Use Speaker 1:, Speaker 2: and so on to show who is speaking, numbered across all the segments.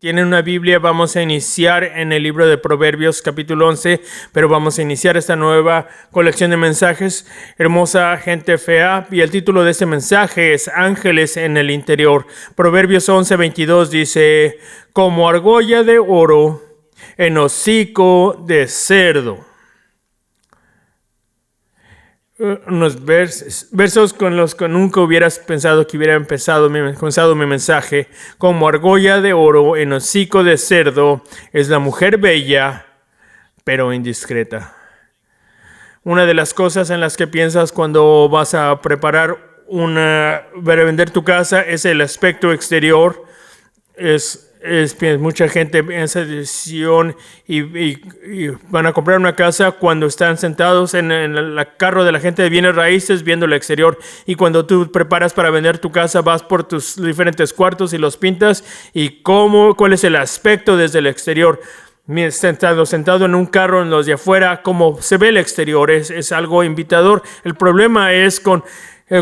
Speaker 1: Tienen una Biblia, vamos a iniciar en el libro de Proverbios capítulo 11, pero vamos a iniciar esta nueva colección de mensajes, hermosa gente fea, y el título de este mensaje es Ángeles en el interior. Proverbios 11:22 dice, como argolla de oro en hocico de cerdo. Unos versos con los que nunca hubieras pensado que hubiera comenzado mi mensaje. Como argolla de oro en hocico de cerdo es la mujer bella, pero indiscreta. Una de las cosas en las que piensas cuando vas a preparar para vender tu casa es el aspecto exterior. Mucha gente piensa decisión y van a comprar una casa cuando están sentados en el carro de la gente de bienes raíces viendo el exterior, y cuando tú preparas para vender tu casa vas por tus diferentes cuartos y los pintas y cuál es el aspecto desde el exterior. Sentado en un carro en los de afuera, cómo se ve el exterior es algo invitador. El problema es con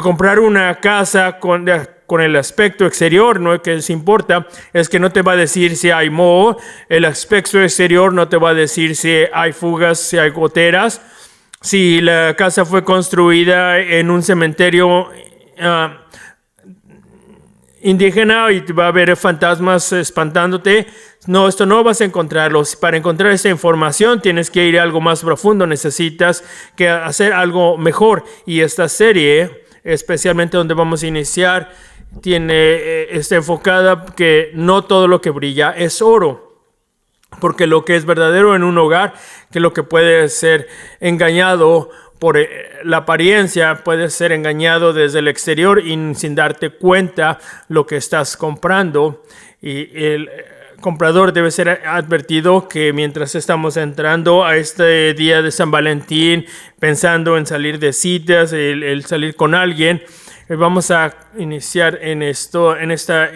Speaker 1: comprar una casa con el aspecto exterior, no que les importa, es que no te va a decir si hay moho. El aspecto exterior no te va a decir si hay fugas, si hay goteras, si la casa fue construida en un cementerio indígena y va a haber fantasmas espantándote. No, esto no vas a encontrarlo. Para encontrar esa información tienes que ir a algo más profundo, necesitas que hacer algo mejor. Y esta serie, especialmente donde vamos a iniciar, está enfocada que no todo lo que brilla es oro, porque lo que es verdadero en un hogar, que lo que puede ser engañado por la apariencia, puede ser engañado desde el exterior y sin darte cuenta lo que estás comprando. Y el comprador debe ser advertido que mientras estamos entrando a este día de San Valentín, pensando en salir de citas, el salir con alguien, vamos a iniciar en esta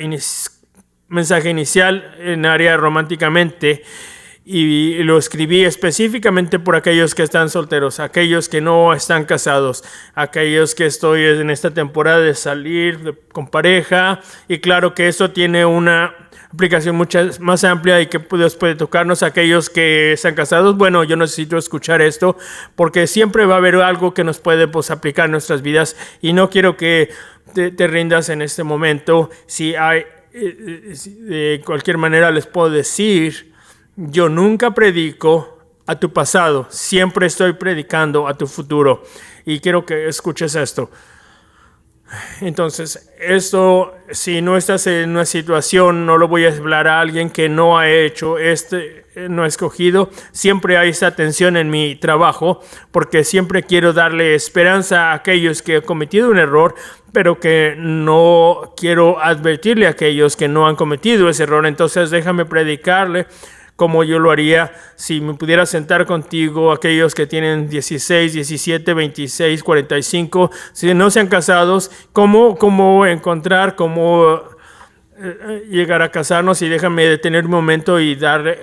Speaker 1: mensaje inicial en área románticamente, y lo escribí específicamente por aquellos que están solteros, aquellos que no están casados, aquellos que estoy en esta temporada de salir con pareja, y claro que eso tiene una aplicación mucho más amplia y que Dios puede tocarnos. Aquellos que están casados, bueno, yo necesito escuchar esto porque siempre va a haber algo que nos puede aplicar en nuestras vidas, y no quiero que te rindas en este momento. Si hay, de cualquier manera les puedo decir, yo nunca predico a tu pasado, siempre estoy predicando a tu futuro, y quiero que escuches esto. Entonces, esto, si no estás en una situación, no lo voy a hablar a alguien que no ha hecho, no ha escogido. Siempre hay esa tensión en mi trabajo, porque siempre quiero darle esperanza a aquellos que han cometido un error, pero que no quiero advertirle a aquellos que no han cometido ese error. Entonces, déjame predicarle como yo lo haría si me pudiera sentar contigo, aquellos que tienen 16, 17, 26, 45, si no sean casados, cómo encontrar, cómo llegar a casarnos. Y déjame detener un momento y dar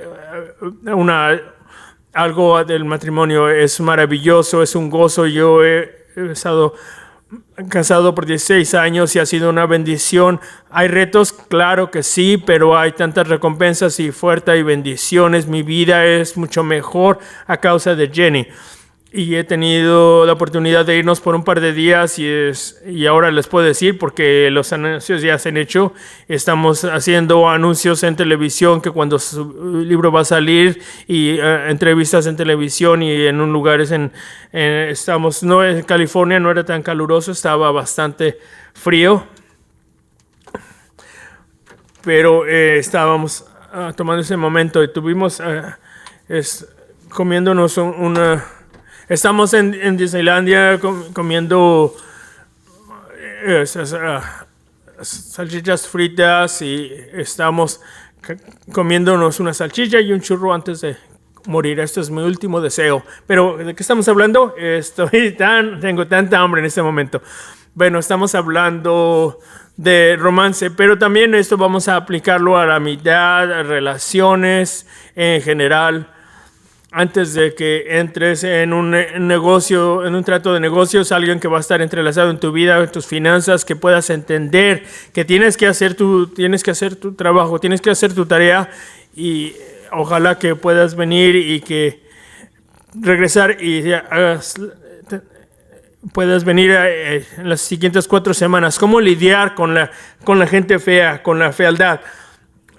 Speaker 1: algo del matrimonio. Es maravilloso, es un gozo. Yo he estado casado por 16 años y ha sido una bendición. Hay retos, claro que sí, pero hay tantas recompensas y fuerza y bendiciones. Mi vida es mucho mejor a causa de Jenny. Y he tenido la oportunidad de irnos por un par de días y ahora les puedo decir, porque los anuncios ya se han hecho. Estamos haciendo anuncios en televisión, que cuando su libro va a salir, y entrevistas en televisión y en un lugar no, en California no era tan caluroso, estaba bastante frío, pero estábamos tomando ese momento y tuvimos comiéndonos estamos en Disneylandia comiendo salchichas fritas, y estamos comiéndonos una salchicha y un churro antes de morir. Esto es mi último deseo. Pero, ¿de qué estamos hablando? Tengo tanta hambre en este momento. Bueno, estamos hablando de romance, pero también esto vamos a aplicarlo a la amistad, a relaciones en general. antes de que entres en un negocio, en un trato de negocios, alguien que va a estar entrelazado en tu vida, en tus finanzas, que puedas entender que tienes que hacer tu trabajo, tienes que hacer tu tarea, y ojalá que puedas venir y que regresar y puedas venir en las siguientes 4 semanas. Cómo lidiar con la gente fea, con la fealdad,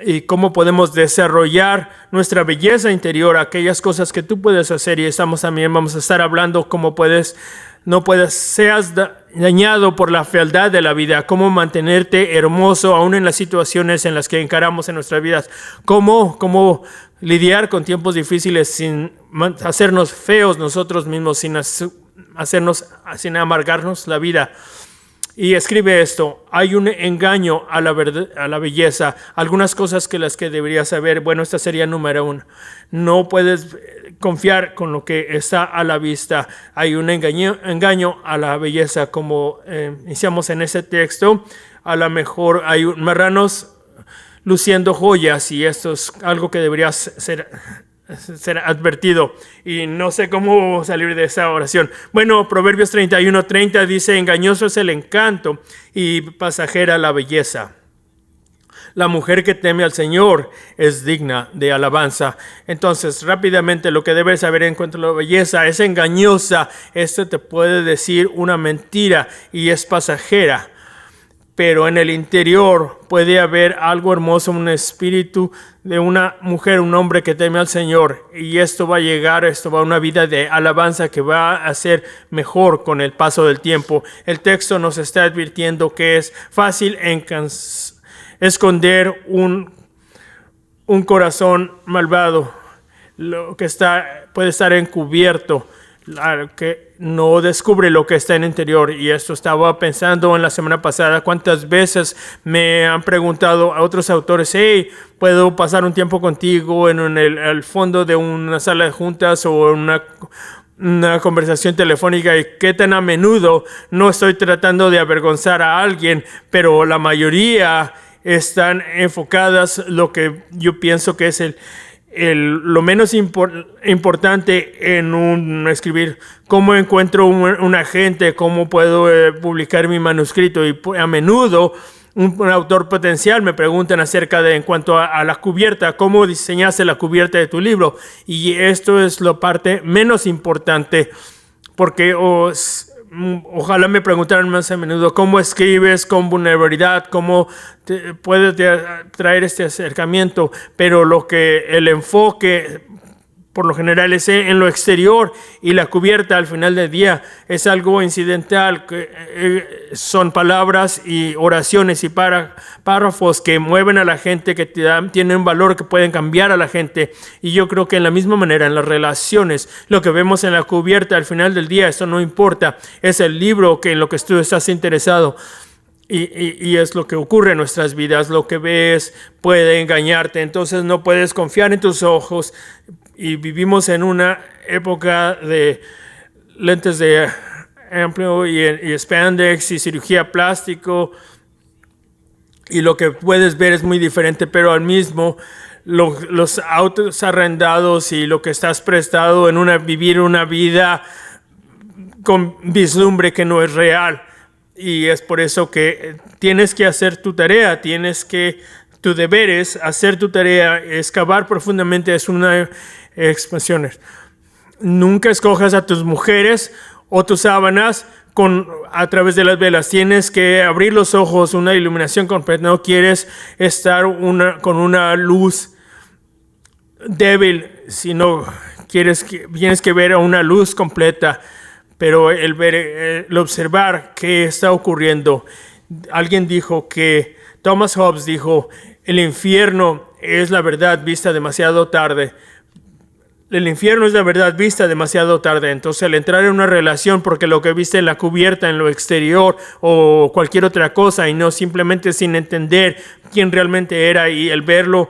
Speaker 1: y cómo podemos desarrollar nuestra belleza interior, aquellas cosas que tú puedes hacer. Y vamos a estar hablando cómo seas dañado por la fealdad de la vida, cómo mantenerte hermoso aún en las situaciones en las que encaramos en nuestras vidas, cómo lidiar con tiempos difíciles sin hacernos feos nosotros mismos, sin amargarnos la vida. Y escribe esto: hay un engaño a la belleza. Algunas cosas que deberías saber. Bueno, esta sería número 1. No puedes confiar con lo que está a la vista. Hay un engaño a la belleza, como iniciamos en ese texto. A lo mejor hay marranos luciendo joyas, y esto es algo que debería ser advertido, y no sé cómo salir de esa oración. Bueno, Proverbios 31:30 dice: engañoso es el encanto y pasajera la belleza. La mujer que teme al Señor es digna de alabanza. Entonces, rápidamente, lo que debes saber en cuanto a la belleza: es engañosa. Esto te puede decir una mentira y es pasajera. Pero en el interior puede haber algo hermoso, un espíritu de una mujer, un hombre que teme al Señor. Y esto va a una vida de alabanza que va a ser mejor con el paso del tiempo. El texto nos está advirtiendo que es fácil esconder un corazón malvado, lo que puede estar encubierto, que no descubre lo que está en el interior. Y esto estaba pensando en la semana pasada: cuántas veces me han preguntado a otros autores: hey, ¿puedo pasar un tiempo contigo en el fondo de una sala de juntas o en una conversación telefónica? Y qué tan a menudo, no estoy tratando de avergonzar a alguien, pero la mayoría están enfocadas lo que yo pienso que es lo menos importante en escribir. ¿Cómo encuentro un agente? ¿Cómo puedo publicar mi manuscrito? Y a menudo un autor potencial me preguntan en cuanto a la cubierta: ¿cómo diseñaste la cubierta de tu libro? Y esto es la parte menos importante, porque ojalá me preguntaran más a menudo: ¿cómo escribes con vulnerabilidad? ¿Cómo puedes traer este acercamiento? Pero el enfoque por lo general es en lo exterior, y la cubierta al final del día es algo incidental, que son palabras y oraciones y párrafos que mueven a la gente, que tienen valor, que pueden cambiar a la gente. Y yo creo que en la misma manera en las relaciones, lo que vemos en la cubierta al final del día, eso no importa, es el libro en lo que tú estás interesado. Y es lo que ocurre en nuestras vidas. Lo que ves puede engañarte, entonces no puedes confiar en tus ojos. Y vivimos en una época de lentes de amplio y spandex y cirugía plástico, y lo que puedes ver es muy diferente, pero al mismo los autos arrendados y lo que estás prestado vivir una vida con vislumbre que no es real. Y es por eso que tienes que hacer tu tarea, tu deber es hacer tu tarea, excavar profundamente. Es una expansión. Nunca escojas a tus mujeres o tus sábanas a través de las velas. Tienes que abrir los ojos, una iluminación completa. No quieres estar con una luz débil, sino tienes que ver a una luz completa. Pero el observar qué está ocurriendo. Alguien dijo Thomas Hobbes dijo: el infierno es la verdad vista demasiado tarde. El infierno es la verdad vista demasiado tarde. Entonces, al entrar en una relación, porque lo que viste en la cubierta, en lo exterior o cualquier otra cosa, y no simplemente sin entender quién realmente era, y el verlo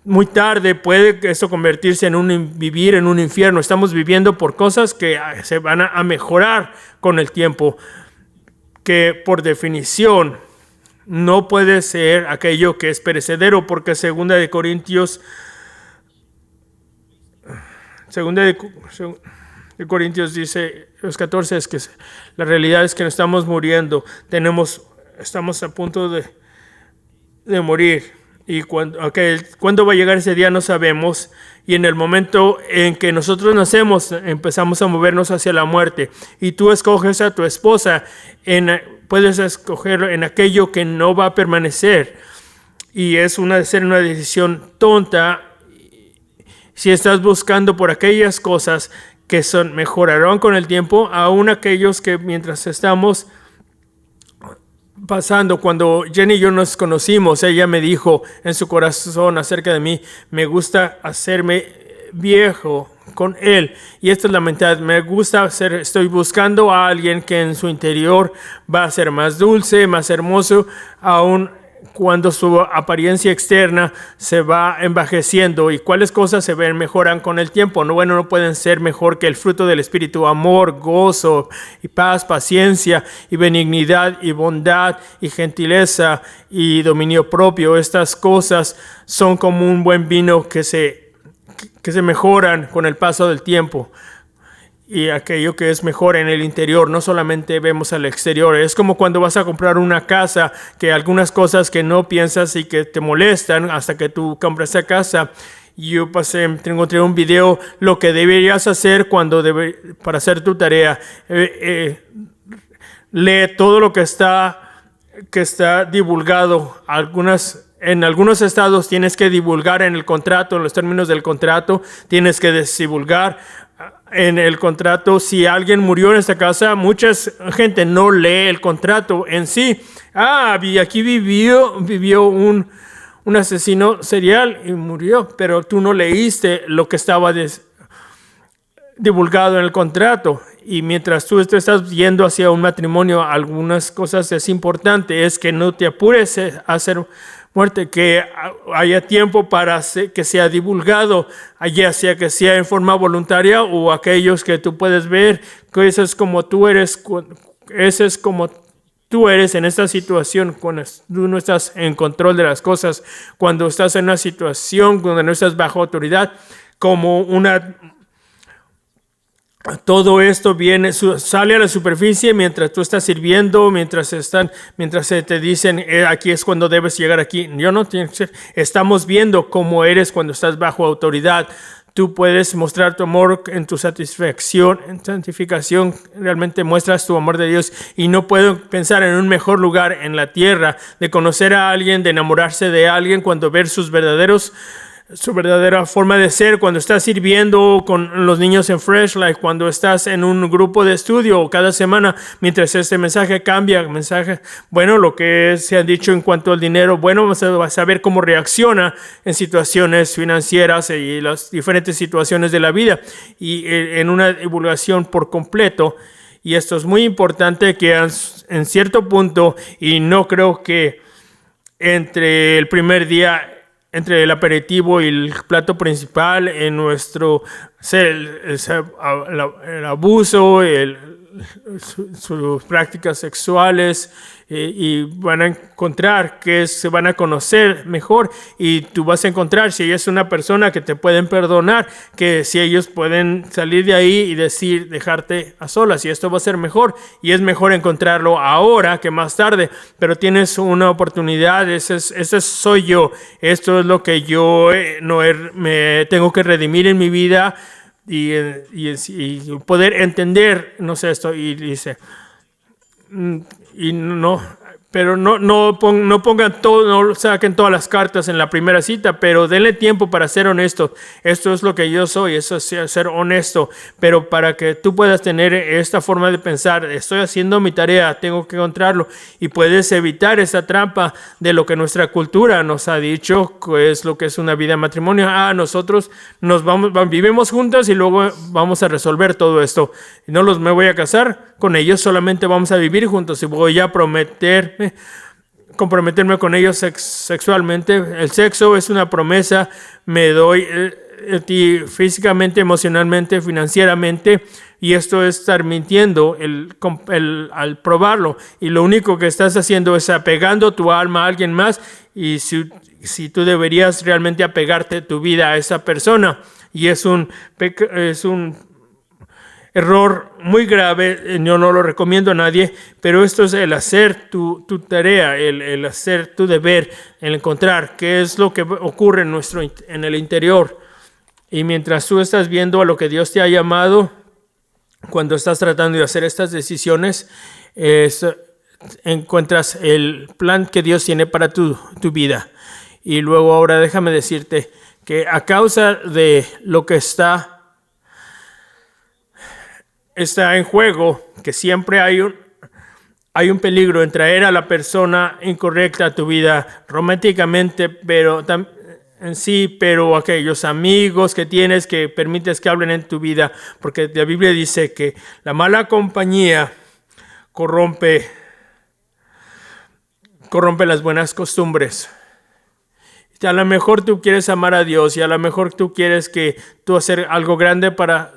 Speaker 1: muy tarde, puede eso convertirse vivir en un infierno. Estamos viviendo por cosas que se van a mejorar con el tiempo, que por definición no puede ser aquello que es perecedero, porque 2 Corintios de Corintios dice, los 14, es que la realidad es que no estamos muriendo, estamos a punto de morir. Y cuándo va a llegar ese día no sabemos. Y en el momento en que nosotros nacemos, empezamos a movernos hacia la muerte. Y tú escoges a tu esposa, puedes escoger en aquello que no va a permanecer. Y ser una decisión tonta si estás buscando por aquellas cosas que mejorarán con el tiempo, aún aquellos que mientras estamos pasando. Cuando Jenny y yo nos conocimos, ella me dijo en su corazón acerca de mí, me gusta hacerme viejo con él. Y esta es la mentalidad, estoy buscando a alguien que en su interior va a ser más dulce, más hermoso, aún cuando su apariencia externa se va envejeciendo. ¿Y cuáles cosas mejoran con el tiempo? No pueden ser mejor que el fruto del Espíritu: amor, gozo y paz, paciencia y benignidad y bondad y gentileza y dominio propio. Estas cosas son como un buen vino que se mejoran con el paso del tiempo. Y aquello que es mejor en el interior, no solamente vemos al exterior. Es como cuando vas a comprar una casa, que algunas cosas que no piensas y que te molestan hasta que tú compras esa casa. Yo encontré un video, lo que deberías hacer para hacer tu tarea. Lee todo lo que está divulgado. En algunos estados tienes que divulgar en el contrato, en los términos del contrato, tienes que divulgar en el contrato. Si alguien murió en esta casa, mucha gente no lee el contrato en sí. Aquí vivió un asesino serial y murió, pero tú no leíste lo que estaba divulgado en el contrato. Y mientras tú estás yendo hacia un matrimonio, algunas cosas es importante, es que no te apures a hacer muerte, que haya tiempo para que sea divulgado, ya sea que sea en forma voluntaria o aquellos que tú puedes ver, que eso es como tú eres en esta situación, cuando tú no estás en control de las cosas, cuando estás en una situación donde no estás bajo autoridad, todo esto sale a la superficie mientras tú estás sirviendo, mientras te dicen, aquí es cuando debes llegar aquí. Estamos viendo cómo eres cuando estás bajo autoridad. Tú puedes mostrar tu amor en tu santificación, realmente muestras tu amor de Dios. Y no puedo pensar en un mejor lugar en la tierra de conocer a alguien, de enamorarse de alguien, cuando ver su verdadera forma de ser, cuando estás sirviendo con los niños en Fresh Life, cuando estás en un grupo de estudio cada semana, mientras este mensaje cambia, lo que se ha dicho en cuanto al dinero, vas a saber cómo reacciona en situaciones financieras y las diferentes situaciones de la vida, y en una divulgación por completo. Y esto es muy importante, que en cierto punto, y no creo que entre el primer día, entre el aperitivo y el plato principal, en el abuso, sus prácticas sexuales, y van a encontrar que se van a conocer mejor, y tú vas a encontrar si ella es una persona que te pueden perdonar, que si ellos pueden salir de ahí y dejarte a solas, y esto va a ser mejor, y es mejor encontrarlo ahora que más tarde, pero tienes una oportunidad. Ese soy yo, esto es lo que yo me tengo que redimir en mi vida, y poder entender, esto, y dice, pero no pongan todo, no saquen todas las cartas en la primera cita, pero denle tiempo para ser honesto. Esto es lo que yo soy, eso es ser honesto, pero para que tú puedas tener esta forma de pensar, estoy haciendo mi tarea, tengo que encontrarlo, y puedes evitar esa trampa de lo que nuestra cultura nos ha dicho, que es lo que es una vida de matrimonio. Nosotros vivimos juntos y luego vamos a resolver todo esto. Me voy a casar con ellos, solamente vamos a vivir juntos y voy a comprometerme con ellos sexualmente. El sexo es una promesa, me doy a ti físicamente, emocionalmente, financieramente, y esto es estar mintiendo al probarlo, y lo único que estás haciendo es apegando tu alma a alguien más, y si tú deberías realmente apegarte tu vida a esa persona. Y es un error muy grave, yo no lo recomiendo a nadie, pero esto es el hacer tu tarea, el hacer tu deber, el encontrar qué es lo que ocurre en el interior. Y mientras tú estás viendo a lo que Dios te ha llamado, cuando estás tratando de hacer estas decisiones, encuentras el plan que Dios tiene para tu vida. Y luego ahora déjame decirte que a causa de lo que está en juego, que siempre hay un peligro en traer a la persona incorrecta a tu vida románticamente, pero en sí, pero aquellos amigos que tienes que permites que hablen en tu vida, porque la Biblia dice que la mala compañía corrompe las buenas costumbres. A lo mejor tú quieres amar a Dios y a lo mejor tú quieres que tú hacer algo grande para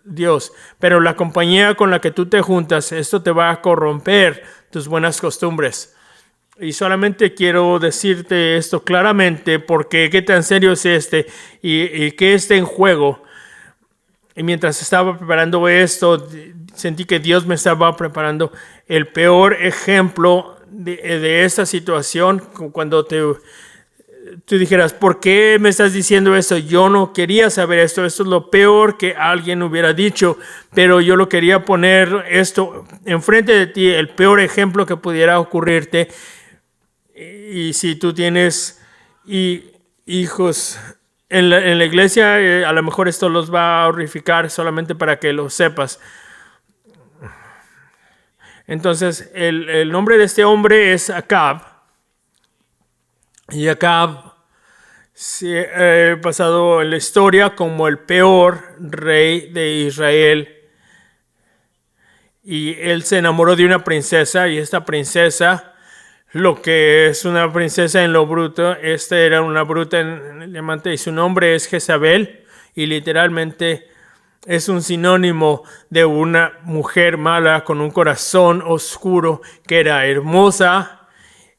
Speaker 1: Dios, pero la compañía con la que tú te juntas, esto te va a corromper tus buenas costumbres. Y solamente quiero decirte esto claramente porque qué tan serio es y qué está en juego. Y mientras estaba preparando esto, sentí que Dios me estaba preparando el peor ejemplo de esta situación. Cuando tú dijeras, ¿por qué me estás diciendo esto? Yo no quería saber esto. Esto es lo peor que alguien hubiera dicho, pero yo lo quería poner esto enfrente de ti, el peor ejemplo que pudiera ocurrirte. Y si tú tienes hijos en la iglesia, a lo mejor esto los va a horrificar solamente para que lo sepas. Entonces, el nombre de este hombre es Acab. Y Acab se ha pasado en la historia como el peor rey de Israel. Y él se enamoró de una princesa, y esta princesa, lo que es una princesa en lo bruto, esta era una bruta en el diamante, y su nombre es Jezabel, y literalmente es un sinónimo de una mujer mala con un corazón oscuro, que era hermosa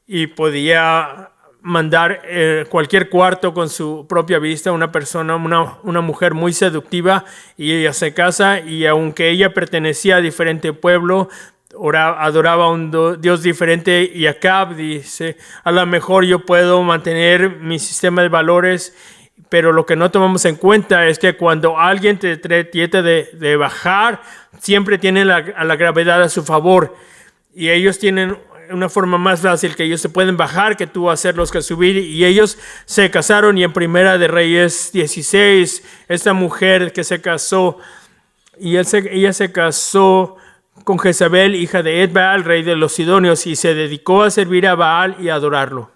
Speaker 1: y podía mandar cualquier cuarto con su propia vista. Una persona, una mujer muy seductiva, y ella se casa, y aunque ella pertenecía a diferente pueblo, adoraba a un Dios diferente. Y Acab dice, a lo mejor yo puedo mantener mi sistema de valores, pero lo que no tomamos en cuenta es que cuando alguien te trata de bajar, siempre tienen a la gravedad a su favor, y ellos tienen una forma más fácil que ellos se pueden bajar que tú hacerlos que subir. Y ellos se casaron, y en Primera de Reyes 16, esta mujer que se casó, y ella se casó con Jezabel, hija de Ed-Baal, rey de los Sidonios, y se dedicó a servir a Baal y a adorarlo.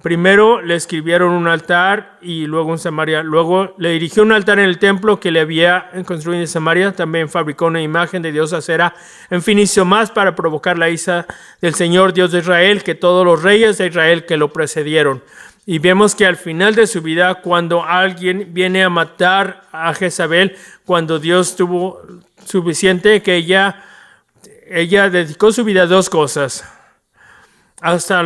Speaker 1: Primero le escribieron un altar, y luego en Samaria. Luego le dirigió un altar en el templo que le había construido en Samaria. También fabricó una imagen de Dios Acera. En fin, hizo más para provocar la ira del Señor Dios de Israel que todos los reyes de Israel que lo precedieron. Y vemos que al final de su vida, cuando alguien viene a matar a Jezabel, cuando Dios tuvo suficiente, que ella dedicó su vida a dos cosas. Hasta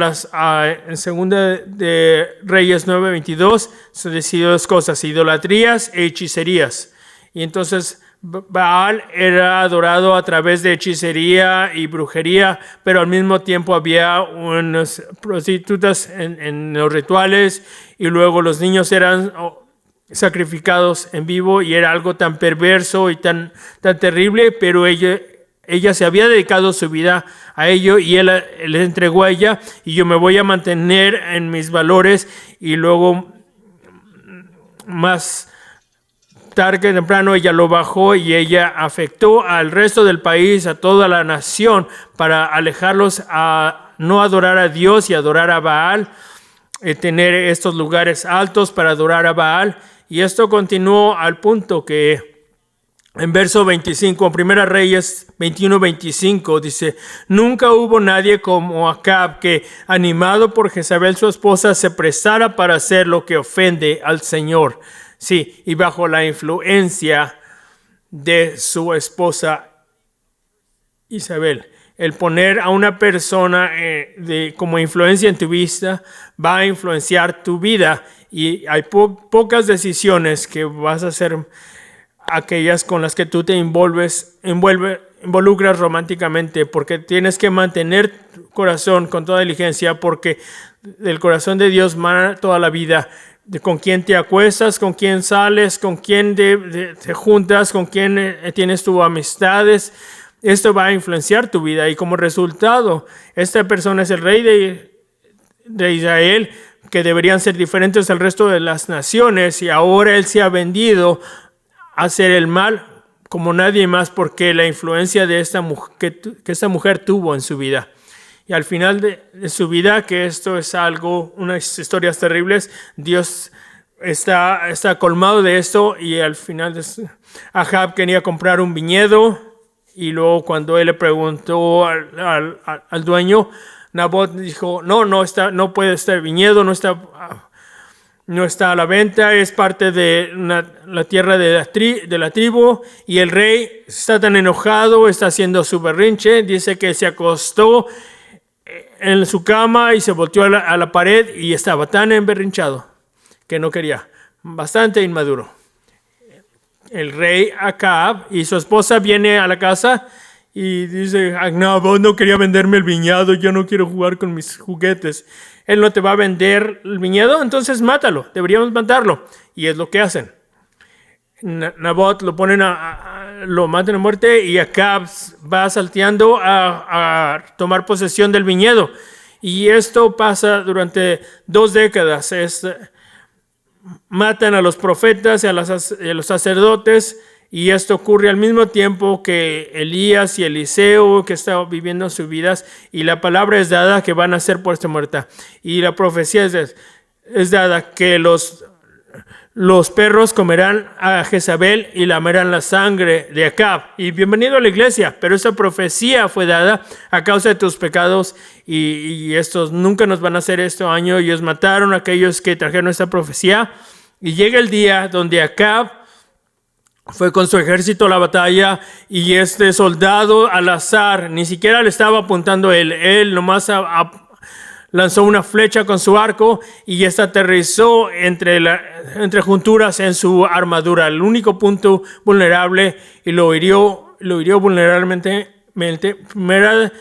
Speaker 1: en Segunda de Reyes 9:22 se decidió dos cosas: idolatrías e hechicerías. Y entonces Baal era adorado a través de hechicería y brujería, pero al mismo tiempo había unas prostitutas en los rituales, y luego los niños eran sacrificados en vivo, y era algo tan perverso y tan terrible, pero ella se había dedicado su vida a ello, y él le entregó a ella, y yo me voy a mantener en mis valores. Y luego, más tarde que temprano, ella lo bajó, y ella afectó al resto del país, a toda la nación, para alejarlos a no adorar a Dios y adorar a Baal, tener estos lugares altos para adorar a Baal. Y esto continuó al punto que en verso 25, en Primera Reyes 21:25, dice: nunca hubo nadie como Acab que, animado por Jezabel su esposa, se prestara para hacer lo que ofende al Señor. Sí, y bajo la influencia de su esposa Isabel. el poner a una persona como influencia en tu vida va a influenciar tu vida, y hay pocas decisiones que vas a hacer, aquellas con las que tú te involucras románticamente, porque tienes que mantener tu corazón con toda diligencia, porque el corazón de Dios mana toda la vida. De con quién te acuestas, con quién sales, con quién te juntas, con quién tienes tus amistades. Esto va a influenciar tu vida, y como resultado, esta persona es el rey de Israel, que deberían ser diferentes al resto de las naciones, y ahora él se ha vendido a hacer el mal como nadie más, porque la influencia de esta mujer, que esta mujer tuvo en su vida. Y al final de su vida, que esto es algo, unas historias terribles, Dios está colmado de esto, y al final Ahab quería comprar un viñedo, y luego cuando él le preguntó al dueño, Nabot dijo, no puede estar viñedo, no está a la venta, es parte de la tierra de la tribu. Y el rey está tan enojado, está haciendo su berrinche, dice que se acostó en su cama y se volteó a la pared, y estaba tan emberrinchado que no quería, bastante inmaduro. El rey Acab y su esposa viene a la casa y dice, Nabot no quería venderme el viñedo, yo no quiero jugar con mis juguetes. Él no te va a vender el viñedo, entonces mátalo, deberíamos matarlo. Y es lo que hacen. Nabot lo matan a muerte, y Acab va salteando a tomar posesión del viñedo. Y esto pasa durante 2 décadas. Matan a los profetas y a los sacerdotes, y esto ocurre al mismo tiempo que Elías y Eliseo, que estaban viviendo sus vidas, y la palabra es dada que van a ser puesta muerta. Y la profecía es dada que los perros comerán a Jezabel y lamerán la sangre de Acab. Y bienvenido a la iglesia, pero esa profecía fue dada a causa de tus pecados, y estos nunca nos van a hacer este año. Ellos mataron a aquellos que trajeron esta profecía, y llega el día donde Acab fue con su ejército a la batalla, y este soldado al azar, ni siquiera le estaba apuntando él nomás lanzó una flecha con su arco, y esta aterrizó entre junturas en su armadura, el único punto vulnerable, y lo hirió vulnerablemente. Primera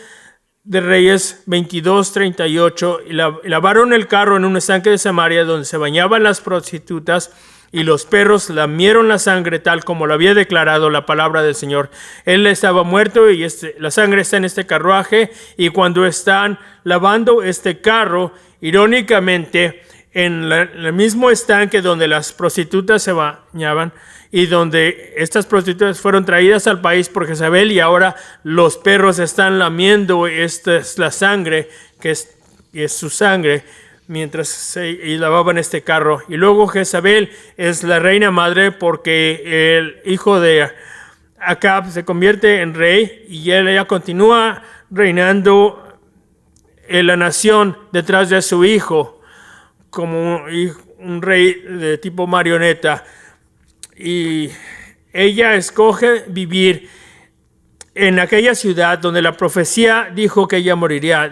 Speaker 1: de Reyes 22:38, y lavaron el carro en un estanque de Samaria donde se bañaban las prostitutas, y los perros lamieron la sangre tal como lo había declarado la palabra del Señor. Él estaba muerto, y la sangre está en este carruaje, y cuando están lavando este carro, irónicamente, en el mismo estanque donde las prostitutas se bañaban, y donde estas prostitutas fueron traídas al país por Jezabel, y ahora los perros están lamiendo, esta es la sangre, que es su sangre, mientras lavaban este carro. Y luego Jezabel es la reina madre, porque el hijo de Acab se convierte en rey, y ella continúa reinando en la nación detrás de su hijo, como un rey de tipo marioneta. Y ella escoge vivir en aquella ciudad donde la profecía dijo que ella moriría.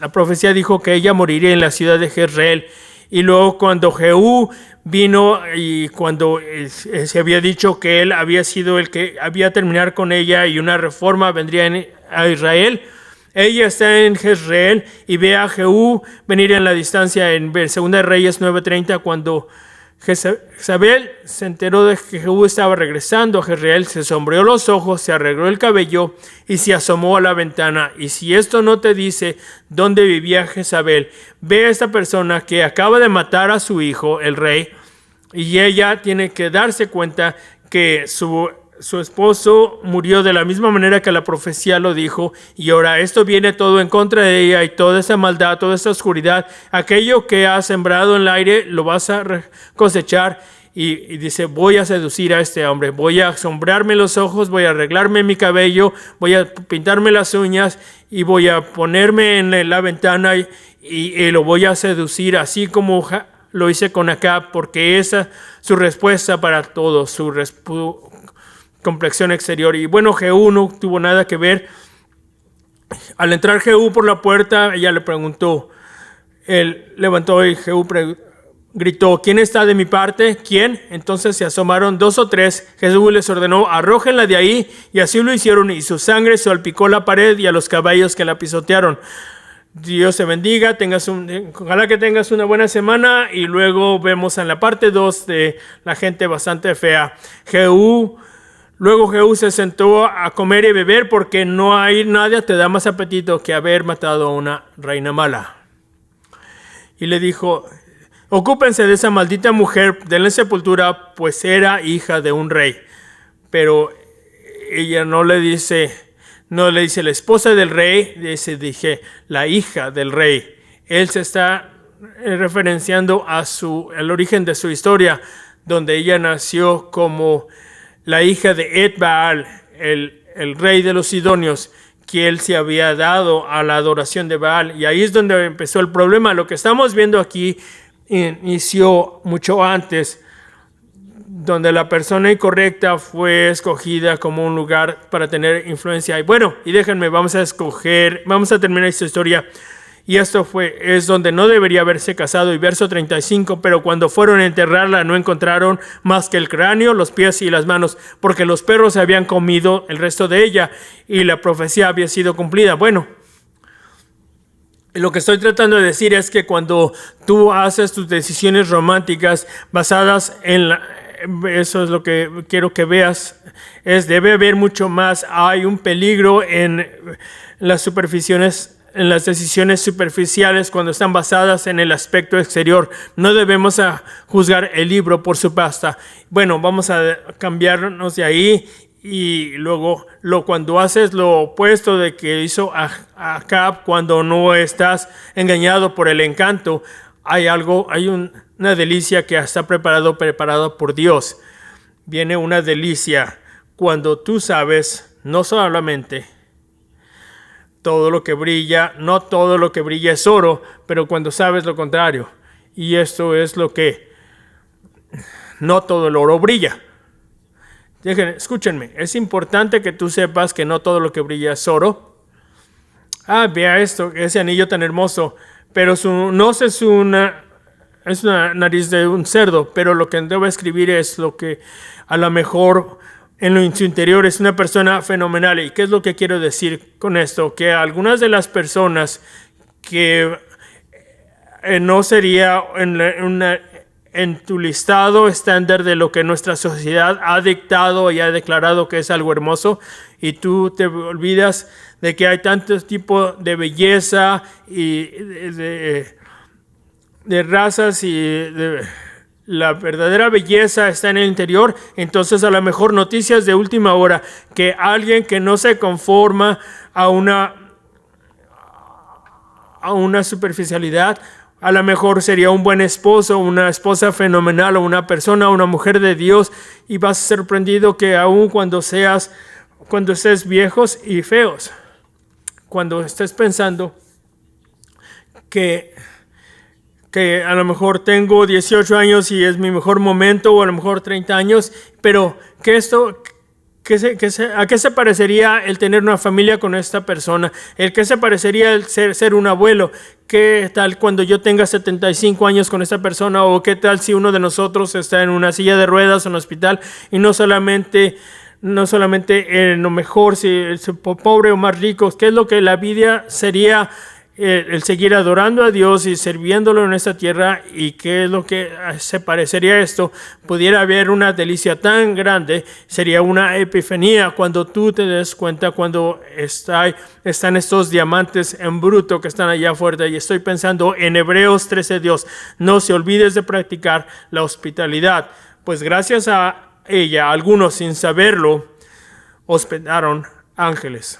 Speaker 1: La profecía dijo que ella moriría en la ciudad de Jezreel. Y luego cuando Jehú vino, y cuando se había dicho que él había sido el que había terminar con ella y una reforma vendría a Israel, ella está en Jezreel y ve a Jehú venir en la distancia. En 2 Reyes 9:30, cuando Jezabel se enteró de que Jehú estaba regresando a Jezreel, se sombreó los ojos, se arregló el cabello y se asomó a la ventana. Y si esto no te dice dónde vivía Jezabel, ve a esta persona que acaba de matar a su hijo, el rey, y ella tiene que darse cuenta que su esposo murió de la misma manera que la profecía lo dijo, y ahora esto viene todo en contra de ella, y toda esa maldad, toda esa oscuridad, aquello que has sembrado en el aire lo vas a cosechar. Y dice, voy a seducir a este hombre, voy a asombrarme los ojos, voy a arreglarme mi cabello, voy a pintarme las uñas, y voy a ponerme en la ventana, y lo voy a seducir, así como lo hice con Acab, porque esa es su respuesta para todo, su complexión exterior. Y bueno, Jehú no tuvo nada que ver. Al entrar Jehú por la puerta, ella le preguntó. Él levantó y Jehú gritó, ¿quién está de mi parte? ¿Quién? Entonces se asomaron 2 o 3. Jehú les ordenó, arrójenla de ahí, y así lo hicieron, y su sangre salpicó la pared y a los caballos que la pisotearon. Dios te bendiga, ojalá que tengas una buena semana, y luego vemos en la parte 2 de la gente bastante fea. Luego Jehú se sentó a comer y beber porque no hay nada te da más apetito que haber matado a una reina mala. Y le dijo, ocúpense de esa maldita mujer, denle sepultura, pues era hija de un rey. Pero ella no le dice la esposa del rey, dije la hija del rey. Él se está referenciando al origen de su historia, donde ella nació como la hija de Ed-Baal, el rey de los sidonios, que él se había dado a la adoración de Baal. Y ahí es donde empezó el problema. Lo que estamos viendo aquí inició mucho antes, donde la persona incorrecta fue escogida como un lugar para tener influencia. Y bueno, y déjenme, vamos a terminar esta historia. Y esto es donde no debería haberse casado. Y verso 35, pero cuando fueron a enterrarla no encontraron más que el cráneo, los pies y las manos, porque los perros habían comido el resto de ella y la profecía había sido cumplida. Bueno, lo que estoy tratando de decir es que cuando tú haces tus decisiones románticas basadas eso es lo que quiero que veas, debe haber mucho más. Hay un peligro en las decisiones superficiales cuando están basadas en el aspecto exterior. No debemos juzgar el libro por su pasta. Bueno, vamos a cambiarnos de ahí, y luego cuando haces lo opuesto de que hizo Acab, cuando no estás engañado por el encanto, hay una delicia que está preparado por Dios. Viene una delicia cuando tú sabes, no solamente todo lo que brilla, no todo lo que brilla es oro, pero cuando sabes lo contrario. Y esto es lo que no todo el oro brilla. Escúchenme, es importante que tú sepas que no todo lo que brilla es oro. Vea esto, ese anillo tan hermoso, pero su nose es una nariz de un cerdo, pero lo que debo escribir es lo que a lo mejor en su interior es una persona fenomenal. ¿Y qué es lo que quiero decir con esto? Que algunas de las personas que no sería en tu listado estándar de lo que nuestra sociedad ha dictado y ha declarado que es algo hermoso, y tú te olvidas de que hay tantos tipos de belleza y de razas, y la verdadera belleza está en el interior. Entonces a lo mejor noticias de última hora, que alguien que no se conforma a una superficialidad, a lo mejor sería un buen esposo, una esposa fenomenal, o una mujer de Dios, y vas a ser sorprendido que aún cuando estés viejos y feos, cuando estés pensando que a lo mejor tengo 18 años y es mi mejor momento, o a lo mejor 30 años, pero ¿a qué se parecería el tener una familia con esta persona? ¿Qué se parecería el ser un abuelo? ¿Qué tal cuando yo tenga 75 años con esta persona? ¿O qué tal si uno de nosotros está en una silla de ruedas en un hospital? Y no solamente en lo mejor, si es pobre o más rico. ¿Qué es lo que la vida sería? El seguir adorando a Dios y sirviéndolo en esta tierra. ¿Y qué es lo que se parecería a esto? Pudiera haber una delicia tan grande, sería una epifanía cuando tú te des cuenta, cuando están estos diamantes en bruto que están allá afuera. Y estoy pensando en Hebreos 13, Dios, no se olvides de practicar la hospitalidad, pues gracias a ella algunos, sin saberlo, hospedaron ángeles.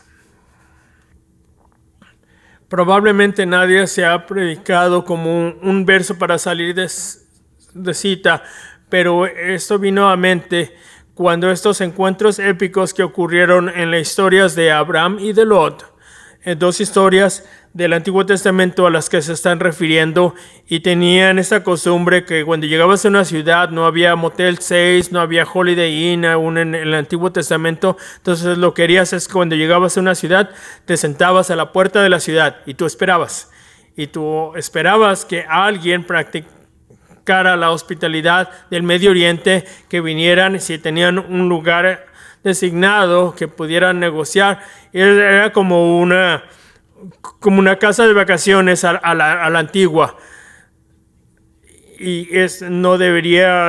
Speaker 1: Probablemente nadie se ha predicado como un verso para salir de cita, pero esto vino a mente cuando estos encuentros épicos que ocurrieron en las historias de Abraham y de Lot, dos historias del Antiguo Testamento a las que se están refiriendo, y tenían esa costumbre que cuando llegabas a una ciudad no había Motel 6, no había Holiday Inn aún en el Antiguo Testamento. Entonces lo que harías es cuando llegabas a una ciudad te sentabas a la puerta de la ciudad y tú esperabas que alguien practicara la hospitalidad del Medio Oriente, que vinieran, si tenían un lugar designado que pudieran negociar. Era como una casa de vacaciones a la antigua. Y no debería,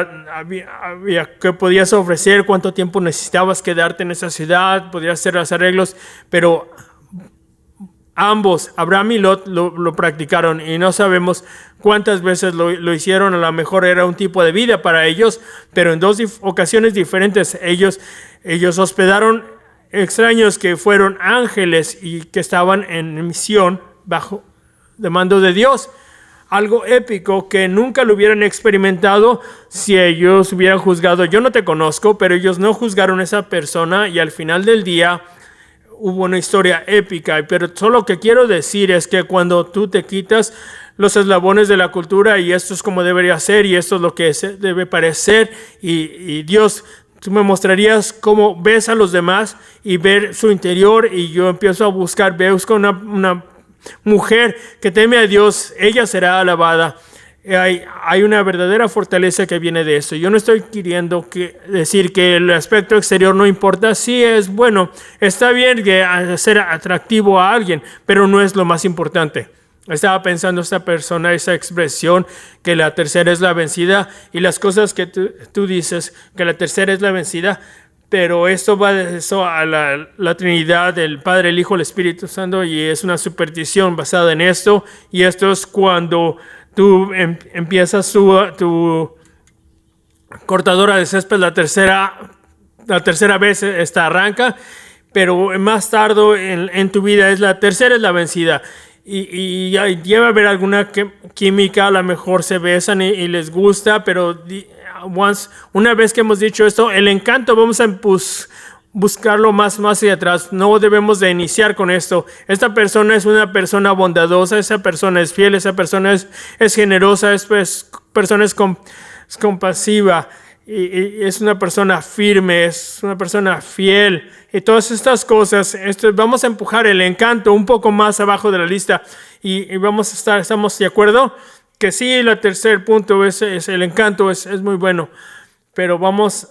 Speaker 1: había que podías ofrecer, cuánto tiempo necesitabas quedarte en esa ciudad, podías hacer los arreglos, pero ambos, Abraham y Lot, lo practicaron, y no sabemos cuántas veces lo hicieron. A lo mejor era un tipo de vida para ellos, pero en dos ocasiones diferentes ellos hospedaron extraños que fueron ángeles y que estaban en misión bajo de mando de Dios. Algo épico que nunca lo hubieran experimentado si ellos hubieran juzgado. Yo no te conozco, pero ellos no juzgaron a esa persona, y al final del día hubo una historia épica. Pero solo lo que quiero decir es que cuando tú te quitas los eslabones de la cultura, y esto es como debería ser, y esto es lo que debe parecer, y Dios, tú me mostrarías cómo ves a los demás y ver su interior, y yo empiezo a buscar, busco una mujer que teme a Dios, ella será alabada. Hay una verdadera fortaleza que viene de eso. Yo no estoy queriendo decir que el aspecto exterior no importa. Sí es bueno, está bien ser atractivo a alguien, pero no es lo más importante. Estaba pensando esta persona, esa expresión que la tercera es la vencida, y las cosas que tú dices, que la tercera es la vencida, pero esto va de eso a la Trinidad, el Padre, el Hijo, el Espíritu Santo, y es una superstición basada en esto. Y esto es cuando tú empiezas tu cortadora de césped, la tercera vez esta arranca, pero más tarde en tu vida la tercera es la vencida. Y debe haber alguna química, a lo mejor se besan y les gusta, pero una vez que hemos dicho esto, el encanto vamos a buscarlo más hacia atrás. No debemos de iniciar con esto. Esta persona es una persona bondadosa, esa persona es fiel, esa persona es generosa, persona es compasiva, y es una persona firme, es una persona fiel, y todas estas cosas. Vamos a empujar el encanto un poco más abajo de la lista, y estamos de acuerdo que sí, el tercer punto es el encanto, es muy bueno, pero nos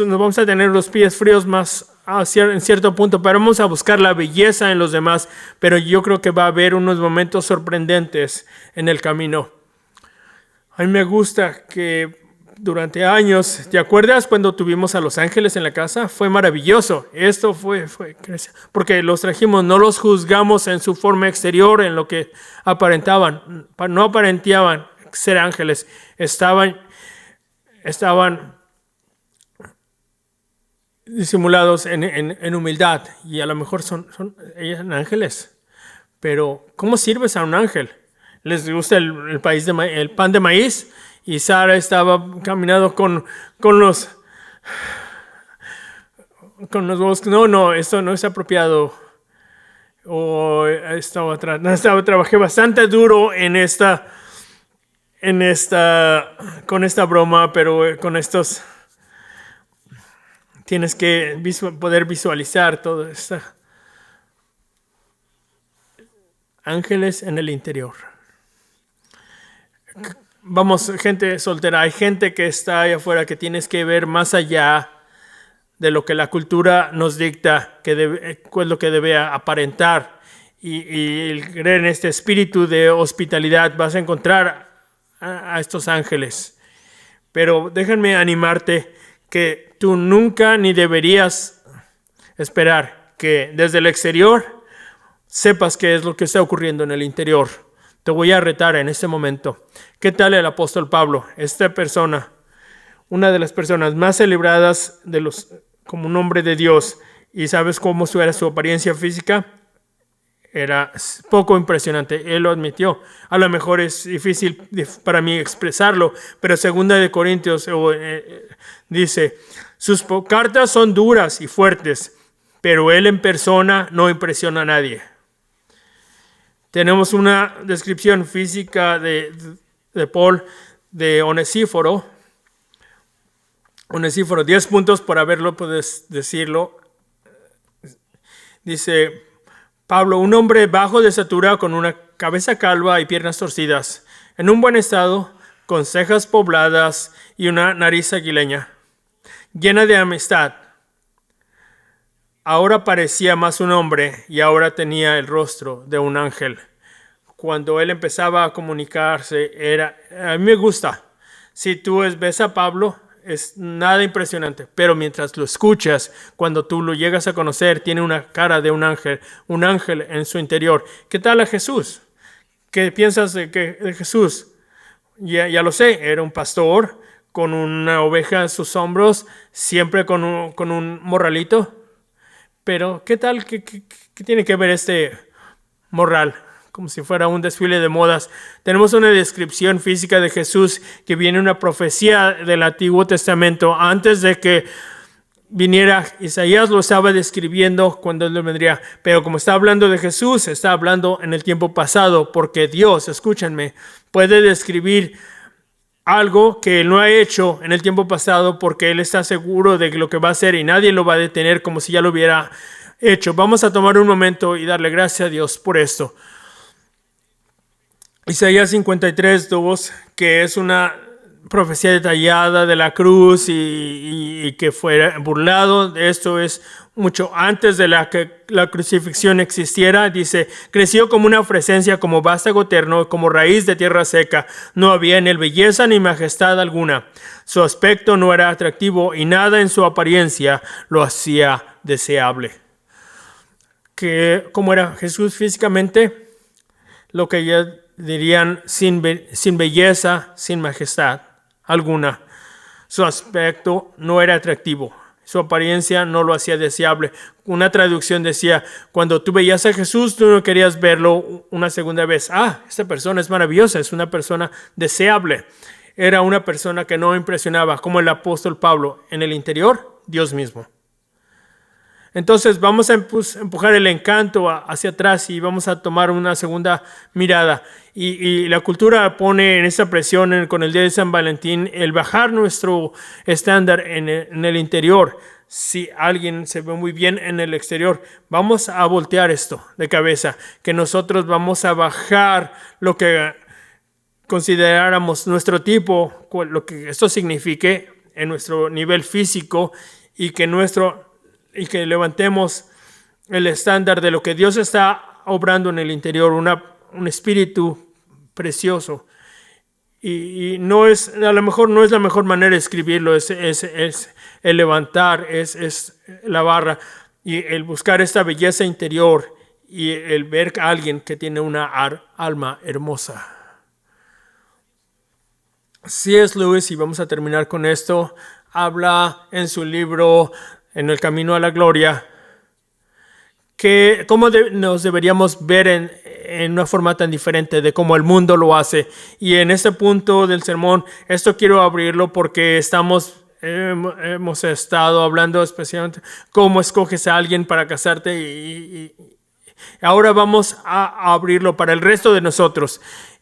Speaker 1: vamos a tener los pies fríos más en cierto punto, pero vamos a buscar la belleza en los demás. Pero yo creo que va a haber unos momentos sorprendentes en el camino. A mí me gusta que durante años, ¿te acuerdas cuando tuvimos a los ángeles en la casa? Fue maravilloso. Esto fue porque los trajimos, no los juzgamos en su forma exterior, en lo que aparentaban. No aparentaban ser ángeles, estaban disimulados en humildad, y a lo mejor ellos son ángeles. Pero ¿cómo sirves a un ángel? ¿Les gusta el pan de maíz? Y Sara estaba caminando con los huevos. No, esto no es apropiado. Trabajé bastante duro con esta broma, pero con estos tienes que poder visualizar todo esto. Ángeles en el interior. Vamos, gente soltera, hay gente que está allá afuera que tienes que ver más allá de lo que la cultura nos dicta, es lo que debe aparentar. Y el creer en este espíritu de hospitalidad, vas a encontrar a estos ángeles. Pero déjame animarte que tú nunca ni deberías esperar que desde el exterior sepas qué es lo que está ocurriendo en el interior. Te voy a retar en este momento. ¿Qué tal el apóstol Pablo? Esta persona, una de las personas más celebradas como un hombre de Dios. ¿Y sabes cómo era su apariencia física? Era poco impresionante. Él lo admitió. A lo mejor es difícil para mí expresarlo, pero 2 Corintios dice, sus cartas son duras y fuertes, pero él en persona no impresiona a nadie. Tenemos una descripción física de Paul de Onesíforo. Onesíforo, 10 puntos por haberlo, puedes decirlo. Dice Pablo, un hombre bajo de estatura con una cabeza calva y piernas torcidas, en un buen estado, con cejas pobladas y una nariz aguileña, llena de amistad. Ahora parecía más un hombre y ahora tenía el rostro de un ángel. Cuando él empezaba a comunicarse, a mí me gusta. Si tú ves a Pablo, es nada impresionante, pero mientras lo escuchas, cuando tú lo llegas a conocer, tiene una cara de un ángel en su interior. ¿Qué tal a Jesús? ¿Qué piensas de Jesús? Ya lo sé, era un pastor con una oveja en sus hombros, siempre con un morralito. Pero, ¿qué tal? ¿Qué tiene que ver este morral? Como si fuera un desfile de modas. Tenemos una descripción física de Jesús que viene una profecía del Antiguo Testamento. Antes de que viniera, Isaías lo estaba describiendo cuando él vendría. Pero como está hablando de Jesús, está hablando en el tiempo pasado, porque Dios, escúchenme, puede describir algo que él no ha hecho en el tiempo pasado porque él está seguro de lo que va a hacer y nadie lo va a detener como si ya lo hubiera hecho. Vamos a tomar un momento y darle gracias a Dios por esto. Isaías 53:2, que es una profecía detallada de la cruz y que fue burlado. Esto es mucho antes de que la crucifixión existiera. Dice, creció como una ofrescencia, como vástago terno, como raíz de tierra seca. No había en él belleza ni majestad alguna. Su aspecto no era atractivo y nada en su apariencia lo hacía deseable. ¿Cómo era Jesús físicamente? Lo que ya dirían sin belleza, sin majestad alguna. Su aspecto no era atractivo. Su apariencia no lo hacía deseable. Una traducción decía, cuando tú veías a Jesús, tú no querías verlo una segunda vez. Esta persona es maravillosa, es una persona deseable. Era una persona que no impresionaba, como el apóstol Pablo. En el interior, Dios mismo. Entonces vamos a empujar el encanto hacia atrás y vamos a tomar una segunda mirada. Y la cultura pone en esa presión con el día de San Valentín el bajar nuestro estándar en el interior. Si alguien se ve muy bien en el exterior, vamos a voltear esto de cabeza, que nosotros vamos a bajar lo que consideráramos nuestro tipo, lo que esto signifique en nuestro nivel físico y que levantemos el estándar de lo que Dios está obrando en el interior, un espíritu precioso. Y no es, a lo mejor no es la mejor manera de escribirlo, es el levantar, es la barra y el buscar esta belleza interior y el ver a alguien que tiene una alma hermosa. C.S. Lewis, y vamos a terminar con esto, habla en su libro En el Camino a la Gloria, que cómo nos deberíamos ver en una forma tan diferente de cómo el mundo lo hace. Y en este punto del sermón, esto quiero abrirlo porque hemos estado hablando especialmente cómo escoges a alguien para casarte y ahora vamos a abrirlo para el resto de nosotros.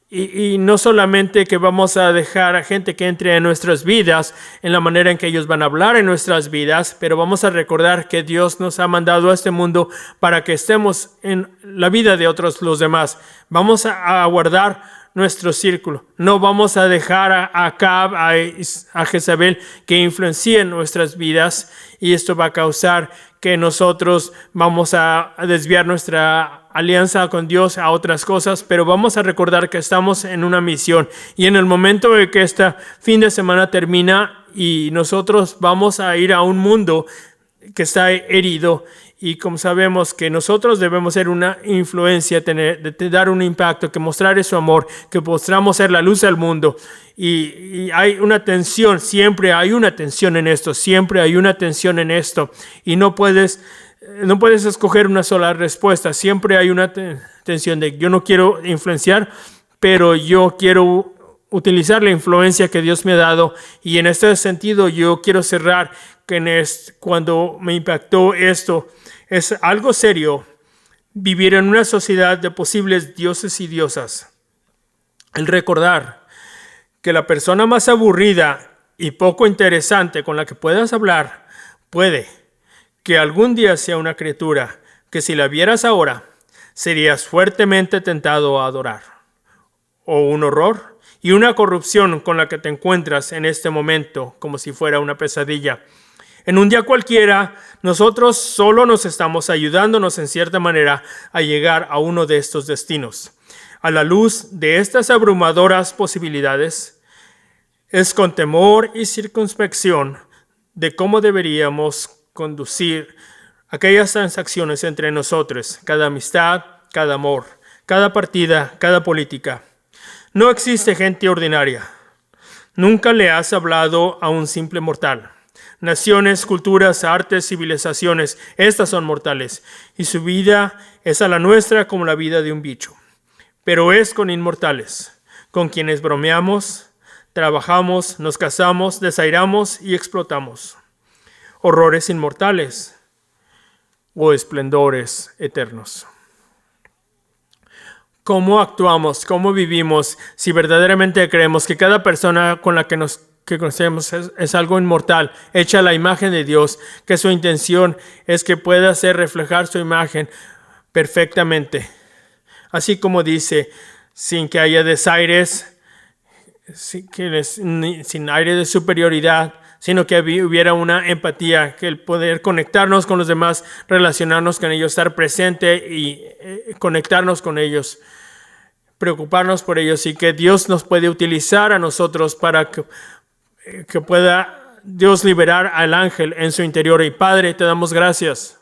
Speaker 1: Y no solamente que vamos a dejar a gente que entre en nuestras vidas, en la manera en que ellos van a hablar en nuestras vidas, pero vamos a recordar que Dios nos ha mandado a este mundo para que estemos en la vida de otros, los demás. Vamos a guardar nuestro círculo. No vamos a dejar a Acab, a Jezabel, que influencien nuestras vidas, y esto va a causar que nosotros vamos a desviar nuestra alianza con Dios a otras cosas, pero vamos a recordar que estamos en una misión y en el momento en que este fin de semana termina y nosotros vamos a ir a un mundo que está herido y como sabemos que nosotros debemos ser una influencia, de dar un impacto, que mostrar su amor, que mostramos ser la luz del mundo y hay una tensión, siempre hay una tensión en esto, siempre hay una tensión en esto y no puedes escoger una sola respuesta. Siempre hay una tensión de yo no quiero influenciar, pero yo quiero utilizar la influencia que Dios me ha dado. Y en este sentido yo quiero cerrar que cuando me impactó esto, es algo serio. vivir en una sociedad de posibles dioses y diosas. El recordar que la persona más aburrida y poco interesante con la que puedas hablar puede que algún día sea una criatura que si la vieras ahora serías fuertemente tentado a adorar. O un horror y una corrupción con la que te encuentras en este momento como si fuera una pesadilla. En un día cualquiera, nosotros solo nos estamos ayudándonos en cierta manera a llegar a uno de estos destinos. A la luz de estas abrumadoras posibilidades, es con temor y circunspección de cómo deberíamos conducir aquellas transacciones entre nosotros, cada amistad, cada amor, cada partida, cada política. No existe gente ordinaria. Nunca le has hablado a un simple mortal. Naciones, culturas, artes, civilizaciones, estas son mortales, y su vida es a la nuestra como la vida de un bicho. Pero es con inmortales, con quienes bromeamos, trabajamos, nos casamos, desairamos y explotamos. Horrores inmortales o esplendores eternos. ¿Cómo actuamos? ¿Cómo vivimos? Si verdaderamente creemos que cada persona con la que conocemos es algo inmortal, hecha a la imagen de Dios, que su intención es que pueda hacer reflejar su imagen perfectamente. Así como dice, sin que haya desaires, sin aire de superioridad, sino que hubiera una empatía, que el poder conectarnos con los demás, relacionarnos con ellos, estar presente y conectarnos con ellos, preocuparnos por ellos, y que Dios nos puede utilizar a nosotros para que pueda Dios liberar al ángel en su interior. Y Padre, te damos gracias